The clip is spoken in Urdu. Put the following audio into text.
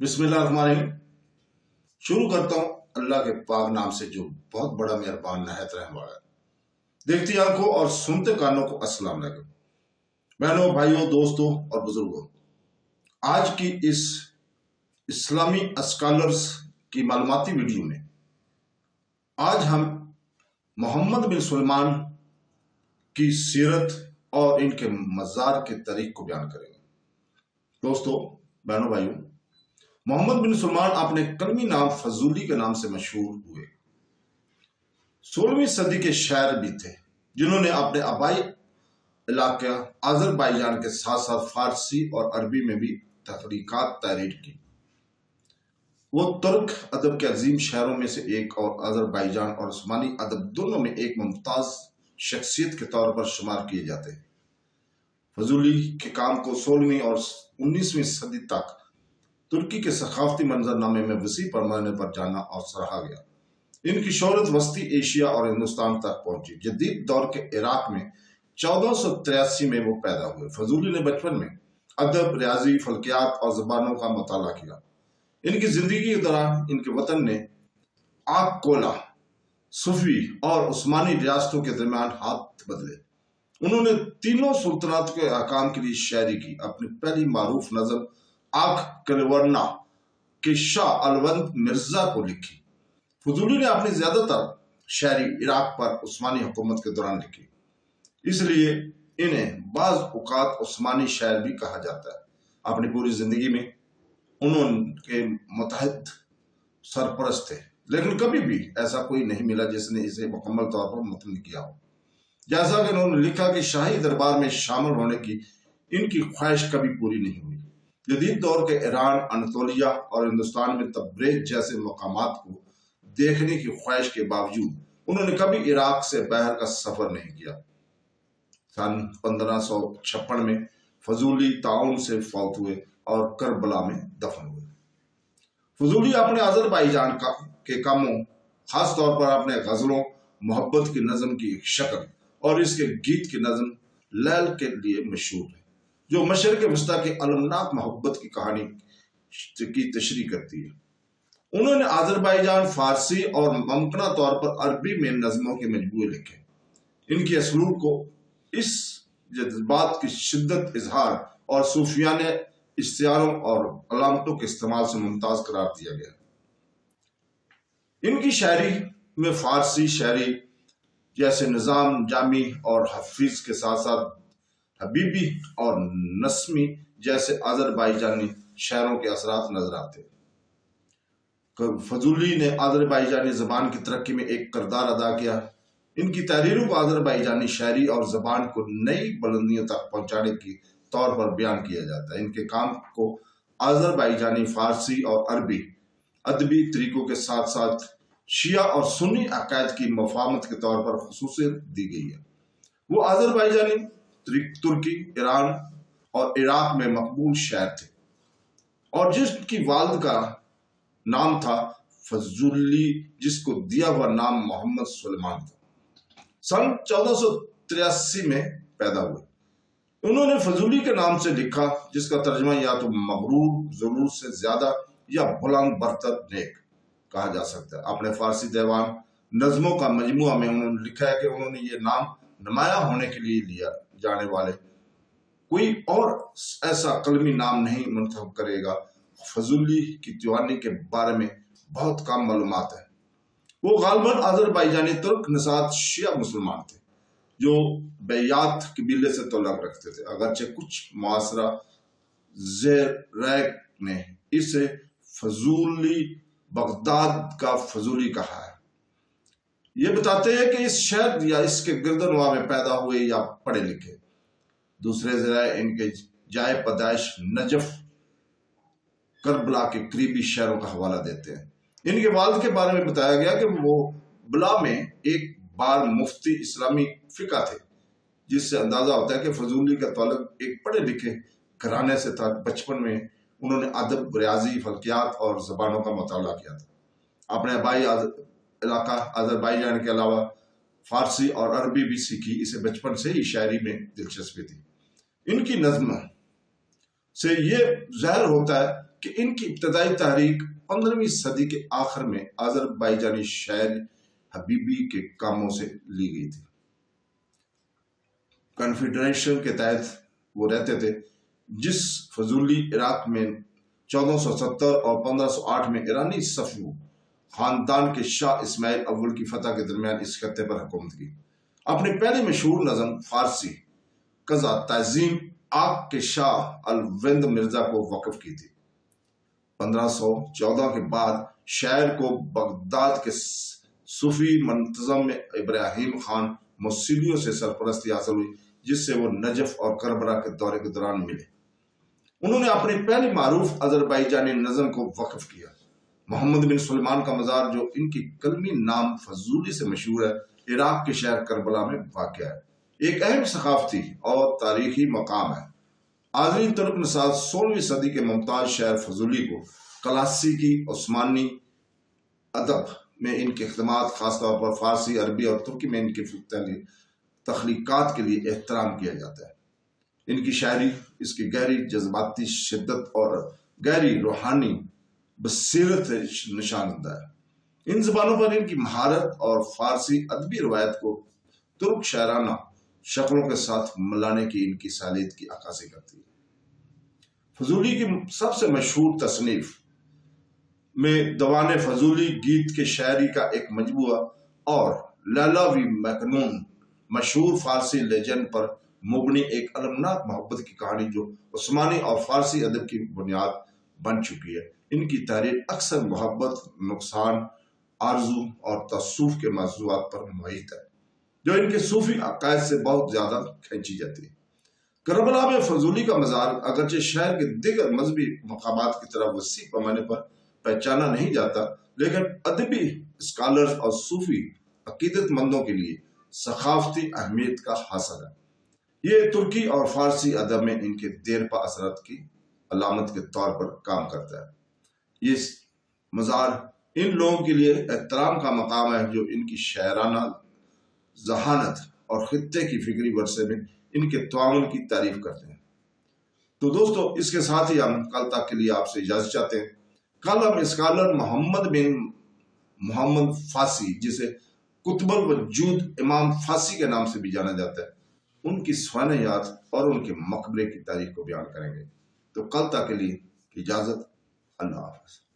بسم اللہ الرحمن الرحیم۔ شروع کرتا ہوں اللہ کے پاک نام سے جو بہت بڑا مہربان نہایت رحم والا ہے۔ دیکھتی آنکھوں اور سنتے کانوں کو السلام علیکم۔ بہنوں، بھائیوں، دوستوں اور بزرگوں، آج کی اس اسلامی اسکالرز کی معلوماتی ویڈیو میں آج ہم محمد بن سلمان کی سیرت اور ان کے مزار کے تاریخ کو بیان کریں گے۔ دوستوں، بہنوں، بھائیوں، محمد بن سلمان اپنے کلمی نام فضولی کے نام سے مشہور ہوئے۔ 16ویں صدی کے شاعر بھی تھے جنہوں نے اپنے آبائی علاقہ آذربائیجان کے ساتھ ساتھ فارسی اور عربی میں بھی تخلیقات تحریر کی۔ وہ ترک ادب کے عظیم شاعروں میں سے ایک اور آذربائیجان اور عثمانی ادب دونوں میں ایک ممتاز شخصیت کے طور پر شمار کیے جاتے ہیں۔ فضولی کے کام کو 16ویں اور 19ویں صدی تک ترکی کے ثقافتی منظر نامے میں وسیع پیمانے پر جانا اور سراہا گیا۔ ان کی شہرت وسطی ایشیا اور ہندوستان تک پہنچی۔ جدید دور کے عراق میں 1483 میں وہ پیدا ہوئے۔ فضولی نے بچپن میں ادب، ریاضی، فلکیات اور زبانوں کا مطالعہ کیا۔ ان کی زندگی کے دوران ان کے وطن نے آگ کولا، صفوی اور عثمانی ریاستوں کے درمیان ہاتھ بدلے۔ انہوں نے تینوں سلطنت کے حکام کے لیے شاعری کی۔ اپنی پہلی معروف نظم آگ کلورنا کے شاہ الوند مرزا کو لکھی۔ فضولی نے اپنی زیادہ تر شاعری عراق پر عثمانی حکومت کے دوران لکھی، اس لیے انہیں بعض اوقات عثمانی شاعر بھی کہا جاتا ہے۔ اپنی پوری زندگی میں انہوں کے متحد سرپرست تھے، لیکن کبھی بھی ایسا کوئی نہیں ملا جس نے اسے مکمل طور پر متن کیا ہو۔ جیسا کہ انہوں نے لکھا کہ شاہی دربار میں شامل ہونے کی ان کی خواہش کبھی پوری نہیں ہوئی۔ جدید دور کے ایران، اناطولیہ اور ہندوستان میں تبریز جیسے مقامات کو دیکھنے کی خواہش کے باوجود انہوں نے کبھی عراق سے باہر کا سفر نہیں کیا۔ سن 1556 میں فضولی طاعون سے فوت ہوئے اور کربلا میں دفن ہوئے۔ فضولی اپنے آذربائیجان کے کاموں، خاص طور پر اپنے غزلوں، محبت کی نظم کی ایک شکل اور اس کے گیت کی نظم لیل کے لیے مشہور ہے، جو مشرق وسطیٰ کی المناک محبت کی کہانی کی تشریح کرتی ہے۔ انہوں نے آذربائیجان، فارسی اور ممکنہ طور پر عربی میں نظموں کے مجموعے لکھے۔ ان کے اسلوب کو اس جذبات کی شدت، اظہار اور صوفیانہ اشتعاروں اور علامتوں کے استعمال سے ممتاز قرار دیا گیا۔ ان کی شاعری میں فارسی شاعری جیسے نظام جامی اور حفیظ کے ساتھ ساتھ حبیبی اور نسمی جیسے آذربائیجانی شاعروں کے اثرات نظر آتے ہیں۔ فضولی نے آذربائیجانی زبان کی ترقی میں ایک کردار ادا کیا۔ ان کی تحریروں کو آذربائیجانی شاعری اور زبان کو نئی بلندیوں تک پہنچانے کے طور پر بیان کیا جاتا ہے۔ ان کے کام کو آذربائیجانی، فارسی اور عربی ادبی طریقوں کے ساتھ ساتھ شیعہ اور سنی عقائد کی مفاہمت کے طور پر خصوصیت دی گئی ہے۔ وہ آذربائیجانی، ترکی، ایران اور عراق میں مقبول شاعر تھے اور جس کی والد کا نام تھا فضولی، جس کو دیا ہوا نام محمد سلمان تھا۔ سن 1483 میں پیدا ہوئے۔ انہوں نے فضولی کے نام سے لکھا، جس کا ترجمہ یا تو مغرور، ضرورت سے زیادہ یا بلند برتر نیک کہا جا سکتا ہے۔ اپنے فارسی دیوان نظموں کا مجموعہ میں انہوں نے لکھا ہے کہ انہوں نے یہ نام نمایاں ہونے کے لیے لیا جانے والے کوئی اور ایسا قلمی نام نہیں منتخب کرے گا۔ فضولی کی جوانی کے بارے میں بہت کم معلومات ہے۔ وہ غالباً آذربائیجانی ترک نژاد شیعہ مسلمان تھے جو بیات قبیلے سے تعلق رکھتے تھے، اگرچہ کچھ معاصرہ زیرک نے اسے فضولی بغداد کا فضولی کہا ہے۔ یہ بتاتے ہیں کہ اس شہر یا اس کے گردنواح میں پیدا ہوئے یا پڑھے لکھے۔ دوسرے ذرائع ان کے جائے پیدائش نجف، کربلا کے قریبی شہروں کا حوالہ دیتے ہیں۔ ان کے والد کے بارے میں بتایا گیا کہ وہ بلا میں ایک بار مفتی اسلامی فقہ تھے، جس سے اندازہ ہوتا ہے کہ فضولی کا تعلق ایک پڑھے لکھے گھرانے سے تھا۔ بچپن میں انہوں نے ادب، ریاضی، فلکیات اور زبانوں کا مطالعہ کیا تھا۔ اپنے آبائی علاقہ آذربائیجان کے علاوہ فارسی اور عربی بھی سیکھی۔ اسے بچپن سے ہی شاعری میں دلچسپی تھی۔ ان کی نظم سے یہ ظاہر ہوتا ہے کہ ان کی ابتدائی تحریک 15ویں صدی کے آخر میں آذربائیجانی شاعر حبیبی کے کاموں سے لی گئی تھی۔ کنفیڈریشن کے تحت وہ رہتے تھے، جس فضولی عراق میں 1470 اور 1508 میں ایرانی صفوی خاندان کے شاہ اسماعیل اول کی فتح کے درمیان اس خطے پر حکومت کی۔ اپنی پہلی مشہور نظم فارسی قضا تعظیم آگ کے شاہ الوند مرزا کو وقف کی تھی۔ 1514 کے بعد شاعر کو بغداد کے صوفی منتظم ابراہیم خان موصلیوں سے سرپرستی حاصل ہوئی، جس سے وہ نجف اور کربلا کے دورے کے دوران ملے۔ انہوں نے اپنی پہلی معروف آذربائیجانی نظم کو وقف کیا۔ محمد بن سلیمان کا مزار، جو ان کی کلمی نام فضولی سے مشہور ہے، عراق کے شہر کربلا میں واقع ہے، ایک اہم ثقافتی اور تاریخی مقام ہے۔ آذری ترک نژاد 16ویں صدی کے ممتاز شاعر فضولی کو کلاسیکی عثمانی ادب میں ان کے خدمات، خاص طور پر فارسی، عربی اور ترکی میں ان کی تخلیقات کے لیے احترام کیا جاتا ہے۔ ان کی شاعری اس کی گہری جذباتی شدت اور گہری روحانی بصیرت سے نشاندہ ہے۔ ان زبانوں پر ان کی مہارت اور فارسی ادبی روایت کو ترک شاعرانہ شکلوں کے ساتھ ملانے کی ان کی صلاحیت کی عکاسی کرتی ہے۔ فضولی کی سب سے مشہور تصنیف میں دیوان فضولی گیت کے شاعری کا ایک مجموعہ اور لیلا و مجنون مشہور فارسی لیجنڈ پر مبنی ایک المناک محبت کی کہانی، جو عثمانی اور فارسی ادب کی بنیاد بن چکی ہے۔ ان کی تحریر اکثر محبت، نقصان، آرزو اور تصوف کے موضوعات پر محیط ہے، جو ان کے صوفی عقائد سے بہت زیادہ کھینچی جاتی ہے۔ کربلا میں فضولی کا مزار اگرچہ شہر کے دیگر مذہبی مقامات کی طرح وسیع پیمانے پر پہچانا نہیں جاتا، لیکن ادبی اسکالرز اور صوفی عقیدت مندوں کے لیے ثقافتی اہمیت کا حاصل ہے۔ یہ ترکی اور فارسی ادب میں ان کے دیرپا اثرات کی علامت کے طور پر کام کرتا ہے۔ یہ مزار ان لوگوں کے لیے احترام کا مقام ہے جو ان کی شاعرانہ ذہانت اور خطے کی فکری ورثے میں ان کے تعاون کی تعریف کرتے ہیں۔ تو دوستو، اس کے ساتھ ہی ہم کل تک کے لیے آپ سے اجازت چاہتے ہیں۔ کل ہم اسکالر محمد بن محمد فاسی، جسے قطب الوجود امام فاسی کے نام سے بھی جانا جاتا ہے، ان کی سوانحیات اور ان کے مقبرے کی تاریخ کو بیان کریں گے۔ تو کل تک کے لیے اجازت، اللہ حافظ۔